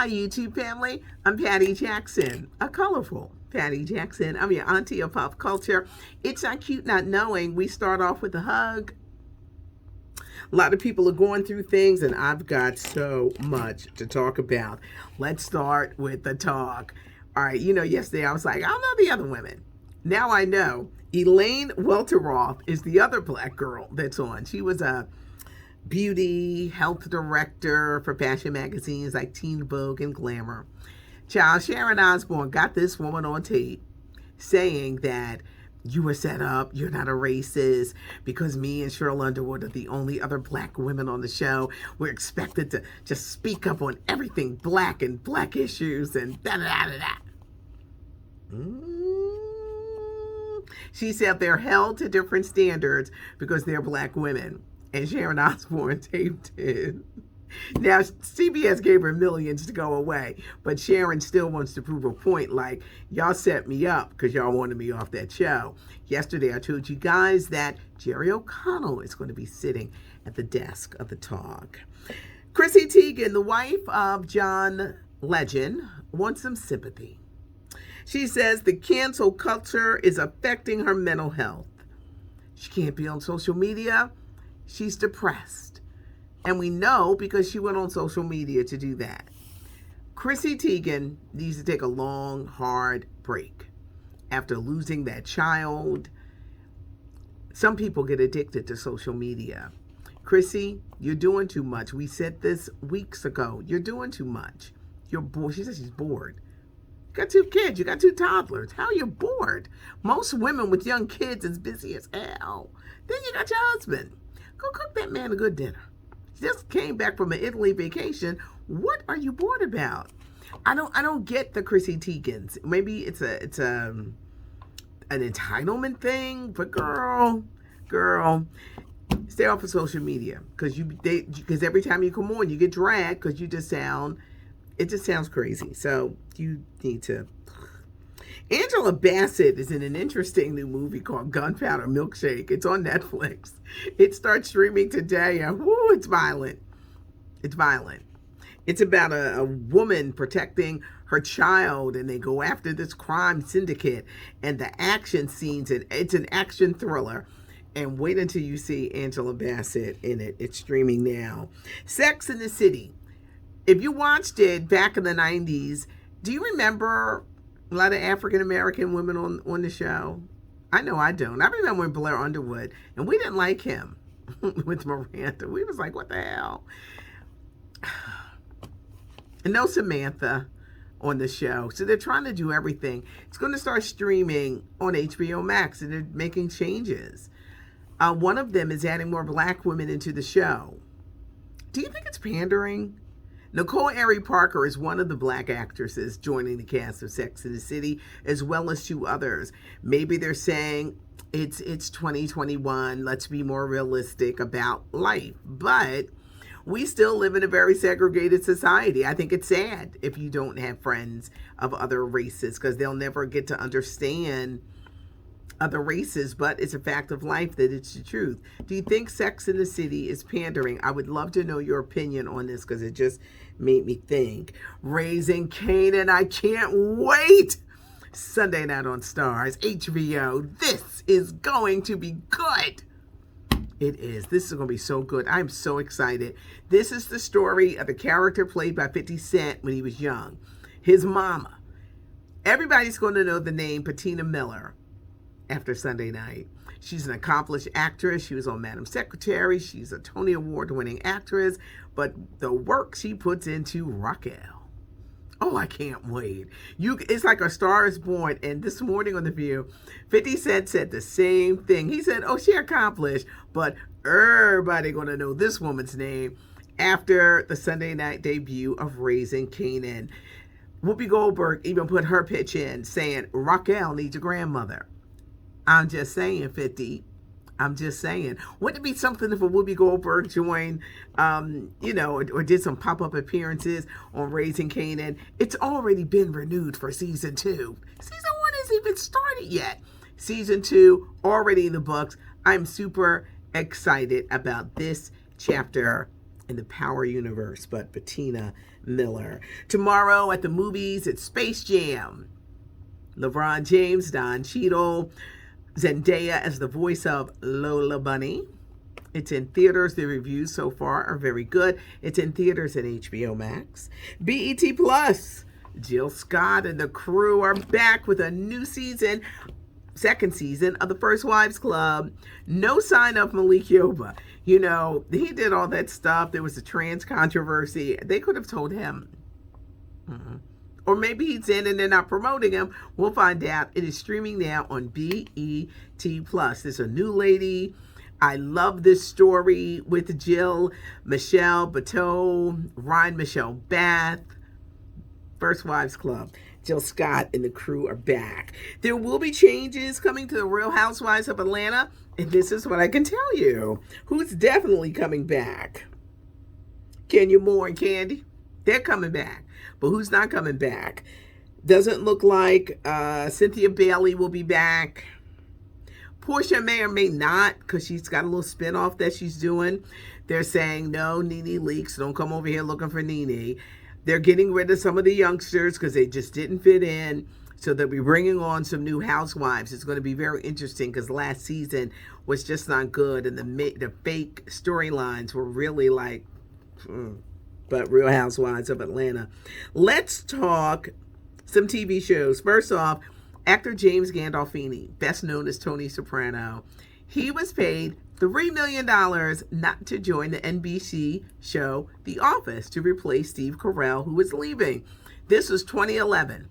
Hi, YouTube family. I'm Patty Jackson, a colorful Patty Jackson. I'm your auntie of pop culture. It's not cute not knowing. We start off with a hug. A lot of people are going through things, and I've got so much to talk about. Let's start with the talk. All right, yesterday I was like, I don't know the other women. Now I know. Elaine Welteroth is the other black girl that's on. She was a beauty health director for fashion magazines like Teen Vogue and Glamour. Child, Sharon Osbourne got this woman on tape saying that you were set up, you're not a racist, because me and Cheryl Underwood are the only other black women on the show. We're expected to just speak up on everything black and black issues and da-da-da-da-da. She said they're held to different standards because they're black women. And Sharon Osbourne taped it. Now, CBS gave her millions to go away, but Sharon still wants to prove a point like, y'all set me up because y'all wanted me off that show. Yesterday, I told you guys that Jerry O'Connell is going to be sitting at the desk of the talk. Chrissy Teigen, the wife of John Legend, wants some sympathy. She says the cancel culture is affecting her mental health. She can't be on social media. She's depressed. And we know because she went on social media to do that. Chrissy Teigen needs to take a long, hard break after losing that child. Some people get addicted to social media. Chrissy, you're doing too much. We said this weeks ago. You're doing too much. You're bored. She says she's bored. You got 2 kids. You got 2 toddlers. How are you bored? Most women with young kids is busy as hell. Then you got your husband. Go cook that man a good dinner. He just came back from an Italy vacation. What are you bored about? I don't get the Chrissy Teigens. Maybe it's an entitlement thing, but girl, stay off of social media because every time you come on, you get dragged because it just sounds crazy. So you need to. Angela Bassett is in an interesting new movie called Gunpowder Milkshake. It's on Netflix. It starts streaming today, and it's violent. It's violent. It's about a woman protecting her child, and they go after this crime syndicate, and the action scenes, and it's an action thriller. And wait until you see Angela Bassett in it. It's streaming now. Sex and the City. If you watched it back in the 90s, do you remember a lot of African-American women on the show? I know I don't. I remember when Blair Underwood, and we didn't like him with Miranda. We was like, what the hell? And no Samantha on the show. So they're trying to do everything. It's going to start streaming on HBO Max, and they're making changes. One of them is adding more black women into the show. Do you think it's pandering? Nicole Ari Parker is one of the black actresses joining the cast of Sex and the City, as well as 2 others. Maybe they're saying it's 2021. Let's be more realistic about life. But we still live in a very segregated society. I think it's sad if you don't have friends of other races because they'll never get to understand other races, but it's a fact of life that it's the truth. Do you think Sex and the City is pandering? I would love to know your opinion on this because it just made me think. Raising Kanan, I can't wait. Sunday night on Stars, HBO. This is going to be good. It is. This is going to be so good. I'm so excited. This is the story of a character played by 50 Cent when he was young. His mama. Everybody's going to know the name Patina Miller after Sunday night. She's an accomplished actress. She was on Madam Secretary. She's a Tony Award-winning actress. But the work she puts into Raquel. Oh, I can't wait. It's like A Star is Born. And this morning on The View, 50 Cent said the same thing. He said, oh, she accomplished. But everybody going to know this woman's name after the Sunday night debut of Raising Kanan. Whoopi Goldberg even put her pitch in saying, Raquel needs a grandmother. I'm just saying, 50. I'm just saying. Wouldn't it be something if a Whoopi Goldberg joined, or did some pop-up appearances on Raising Kanan? It's already been renewed for season 2. Season 1 hasn't even started yet. Season 2 already in the books. I'm super excited about this chapter in the Power universe. But Patina Miller. Tomorrow at the movies, it's Space Jam. LeBron James, Don Cheadle, Zendaya as the voice of Lola Bunny. It's in theaters. The reviews so far are very good. It's in theaters and HBO Max. BET Plus. Jill Scott and the crew are back with a new season, second season of the First Wives Club. No sign of Malik Yoba. You know, he did all that stuff. There was a trans controversy. They could have told him. Or maybe he's in and they're not promoting him. We'll find out. It is streaming now on BET Plus. There's a new lady. I love this story with Jill, Michelle Bateau, Ryan Michelle Bath. First Wives Club. Jill Scott and the crew are back. There will be changes coming to the Real Housewives of Atlanta. And this is what I can tell you. Who's definitely coming back? Kenya Moore and Candy. They're coming back. But who's not coming back? Doesn't look like Cynthia Bailey will be back. Portia may or may not, because she's got a little spinoff that she's doing. They're saying, no, Nene Leakes. Don't come over here looking for Nene. They're getting rid of some of the youngsters because they just didn't fit in. So they'll be bringing on some new housewives. It's going to be very interesting because last season was just not good. And the fake storylines were really like, but Real Housewives of Atlanta. Let's talk some TV shows. First off, actor James Gandolfini, best known as Tony Soprano. He was paid $3 million not to join the NBC show The Office to replace Steve Carell, who was leaving. This was 2011.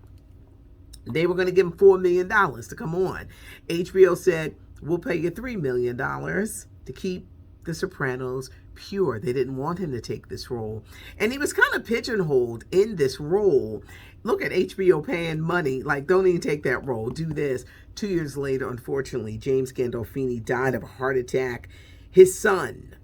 They were going to give him $4 million to come on. HBO said, we'll pay you $3 million to keep The Sopranos pure. They didn't want him to take this role. And he was kind of pigeonholed in this role. Look at HBO paying money, like, don't even take that role, do this. 2 years later, unfortunately, James Gandolfini died of a heart attack. His son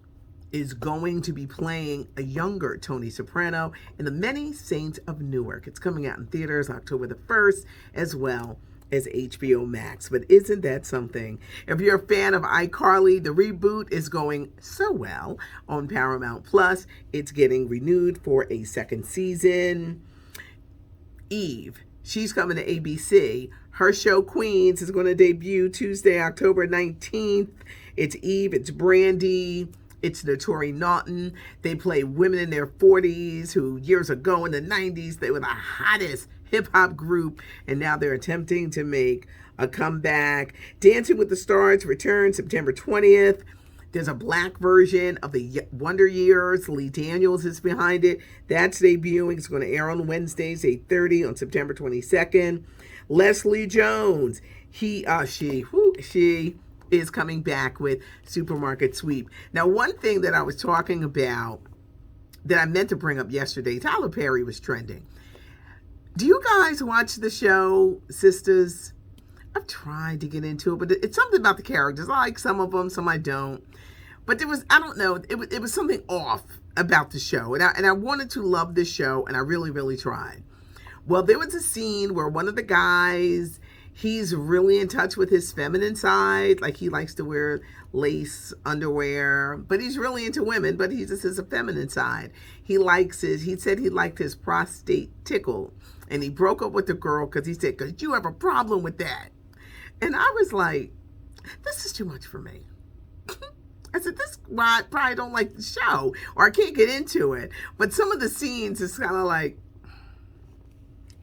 is going to be playing a younger Tony Soprano in The Many Saints of Newark. It's coming out in theaters October the 1st, as well as HBO Max. But isn't that something? If you're a fan of iCarly, the reboot is going so well on Paramount Plus. It's getting renewed for a second season. Eve, she's coming to ABC. Her show Queens is going to debut Tuesday, October 19th. It's Eve, it's Brandy, it's Notori Naughton. They play women in their 40s who years ago in the 90s, they were the hottest hip-hop group, and now they're attempting to make a comeback. Dancing with the Stars returns September 20th. There's a black version of the Wonder Years. Lee Daniels is behind it. That's debuting. It's going to air on Wednesdays, 8:30 on September 22nd. Leslie Jones, she is coming back with Supermarket Sweep. Now, one thing that I was talking about that I meant to bring up yesterday, Tyler Perry was trending. Do you guys watch the show, Sisters? I've tried to get into it, but it's something about the characters. I like some of them, some I don't. But there was, I don't know, it was something off about the show. And I wanted to love this show, and I really, really tried. Well, there was a scene where one of the guys, he's really in touch with his feminine side. Like, he likes to wear lace underwear, but he's really into women, but he just has a feminine side. He said he liked his prostate tickled. And he broke up with the girl because he said, because you have a problem with that. And I was like, this is too much for me. I said, this is why I probably don't like the show, or I can't get into it. But some of the scenes is kind of like,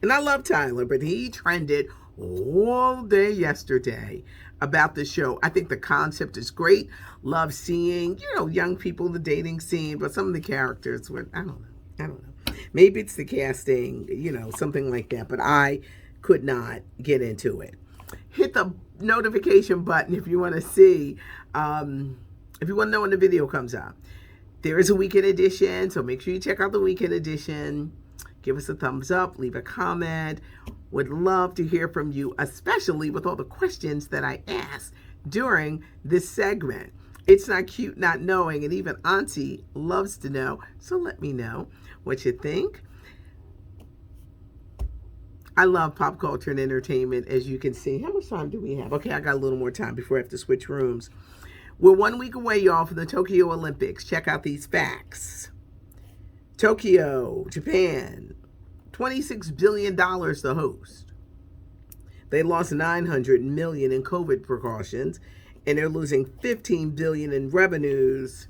and I love Tyler, but he trended all day yesterday about the show. I think the concept is great. Love seeing, young people in the dating scene, but some of the characters were, I don't know. Maybe it's the casting, something like that, but I could not get into it. Hit the notification button if you want to see, if you want to know when the video comes out. There is a weekend edition, so make sure you check out the weekend edition. Give us a thumbs up, leave a comment. Would love to hear from you, especially with all the questions that I asked during this segment. It's not cute not knowing, and even Auntie loves to know, so let me know what you think. I love pop culture and entertainment, as you can see. How much time do we have? Okay, I got a little more time before I have to switch rooms. We're 1 week away, y'all, from the Tokyo Olympics. Check out these facts. Tokyo, Japan, $26 billion to host. They lost $900 million in COVID precautions, and they're losing $15 billion in revenues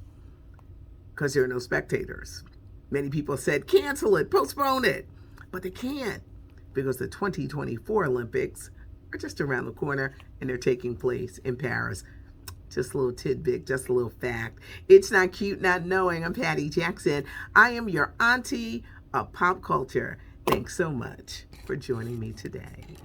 because there are no spectators. Many people said, cancel it, postpone it. But they can't because the 2024 Olympics are just around the corner and they're taking place in Paris. Just a little tidbit, just a little fact. It's not cute not knowing. I'm Patty Jackson. I am your auntie of pop culture. Thanks so much for joining me today.